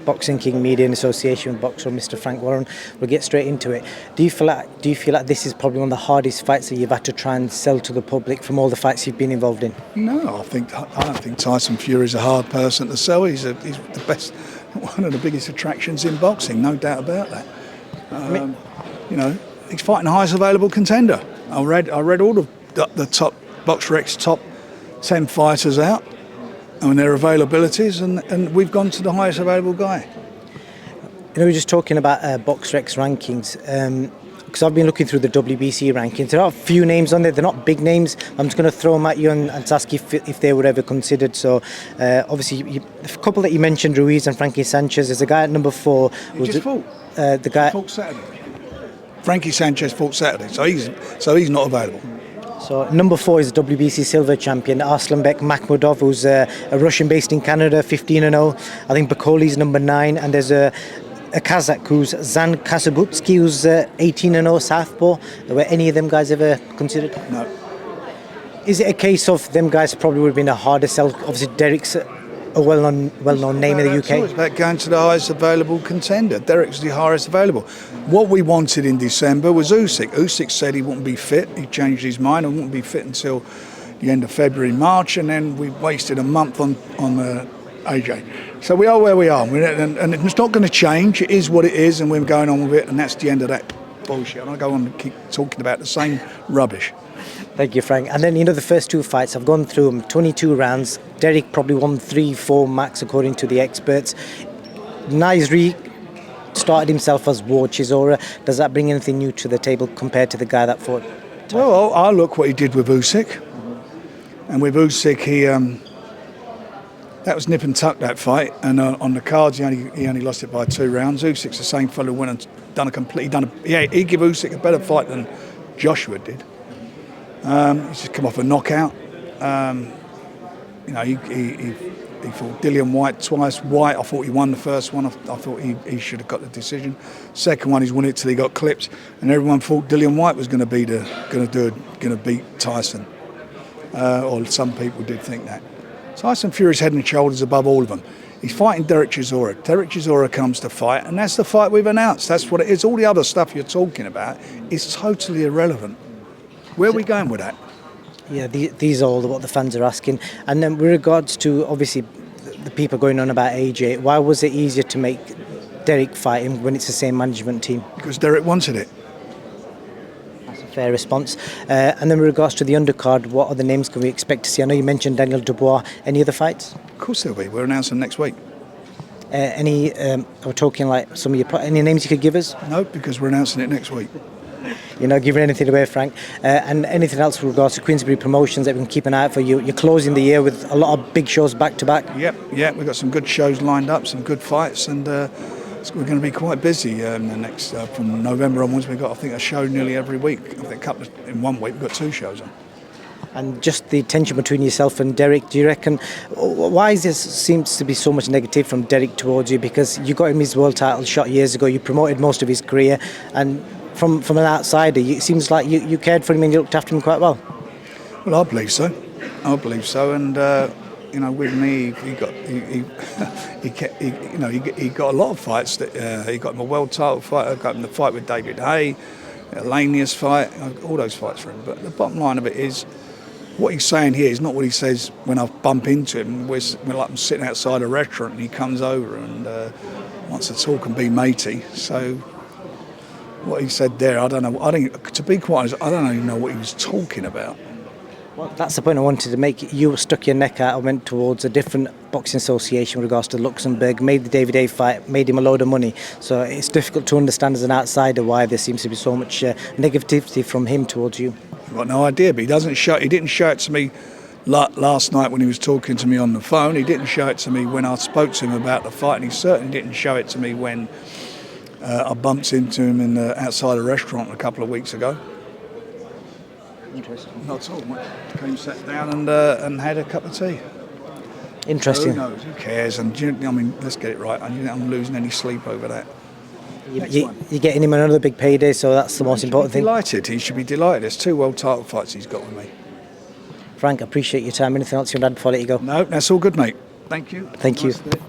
Boxing King Media and Association with boxer Mr. Frank Warren. We'll get straight into it. Do you feel like this is probably one of the hardest fights that you've had to try and sell to the public from all the fights you've been involved in? No, I don't think Tyson Fury is a hard person to sell. He's the best, one of the biggest attractions in boxing, no doubt about that. He's fighting the highest available contender. I read all of the top BoxRec's top 10 fighters out and their availabilities, and we've gone to the highest available guy. We're just talking about BoxRec's rankings. Because I've been looking through the WBC rankings. There are a few names on there. They're not big names. I'm just going to throw them at you and ask if they were ever considered. So, obviously, a couple that you mentioned, Ruiz and Frankie Sanchez. There's a guy at number 4. He just fought. The guy fought Saturday. Frankie Sanchez fought Saturday, so he's not available. So number 4 is WBC silver champion Arslanbek Makhmudov, who's a Russian based in Canada, 15-0. I think Bakoli's number 9, and there's a Kazakh who's Zan Kasabutsky, who's 18-0 southpaw. Were any of them guys ever considered? No. Is it a case of them guys probably would have been a harder sell? Obviously, Derek's a well-known name in the UK. It's about going to the highest available contender. Derek's the highest available. What we wanted in December was Usyk. Usyk said he wouldn't be fit. He changed his mind and wouldn't be fit until the end of February, March, and then we wasted a month on AJ. So we are where we are, and it's not going to change. It is what it is, and we're going on with it, and that's the end of that bullshit. And I go on and keep talking about the same rubbish. Thank you, Frank. And then, the first 2 fights, I've gone through them, 22 rounds. Derek probably won 3-4 max, according to the experts. Naisri started himself as War Chisora. Does that bring anything new to the table compared to the guy that fought? Well, I look what he did with Usyk. And with Usyk, that was nip and tuck, that fight. And on the cards, he only lost it by 2 rounds. Usyk's the same fellow who went and he gave Usyk a better fight than Joshua did. He's just come off a knockout. He fought Dillian Whyte twice. Whyte, I thought he won the first one. I thought he should have got the decision. Second one, he's won it till he got clipped, and everyone thought Dillian Whyte was going to beat Tyson, or some people did think that. Tyson Fury's head and shoulders above all of them. He's fighting Derek Chisora. Derek Chisora comes to fight, and that's the fight we've announced. That's what it is. All the other stuff you're talking about is totally irrelevant. Where are we going with that? Yeah, these are all what the fans are asking. And then with regards to, obviously, the people going on about AJ, why was it easier to make Derek fight him when it's the same management team? Because Derek wanted it. That's a fair response. And then with regards to the undercard, what other names can we expect to see? I know you mentioned Daniel Dubois. Any other fights? Of course there'll be. We're announcing next week. We're talking like any names you could give us? No, because we're announcing it next week. You're not giving anything away, Frank. And anything else with regards to Queensberry Promotions that we can keep an eye out for? You're closing the year with a lot of big shows back to back. Yep. We've got some good shows lined up, some good fights, and we're going to be quite busy in the next from November onwards. We've got, I think, a show nearly every week. I think in 1 week we've got 2 shows on. And just the tension between yourself and Derek, do you reckon, why seems to be so much negative from Derek towards you? Because you got him his world title shot years ago, you promoted most of his career, and from an outsider, it seems like you cared for him and you looked after him quite well. Well, I believe so, and with me, he got a lot of fights. He got him a world title fight. I got him the fight with David Hay, Lanius fight, all those fights for him. But the bottom line of it is, what he's saying here is not what he says when I bump into him. We're like I'm sitting outside a restaurant and he comes over and wants to talk and be matey. So what he said there, I don't know. To be quite honest, I don't even know what he was talking about. Well, that's the point I wanted to make. You stuck your neck out and went towards a different boxing association with regards to Luxembourg, made the David Hay fight, made him a load of money. So it's difficult to understand as an outsider why there seems to be so much negativity from him towards you. I've got no idea, but he didn't show it to me last night when he was talking to me on the phone. He didn't show it to me when I spoke to him about the fight, and he certainly didn't show it to me when I bumped into him outside a restaurant a couple of weeks ago. Interesting. Not at all. Came, sat down and had a cup of tea. Interesting. So who knows? Who cares? And let's get it right. I'm losing any sleep over that. You're getting him another big payday, so that's the most important thing. Delighted. He should be delighted. There's 2 world title fights he's got with me. Frank, I appreciate your time. Anything else you want to add before I let you go? No, that's all good, mate. Thank you. Thank you. Nice day.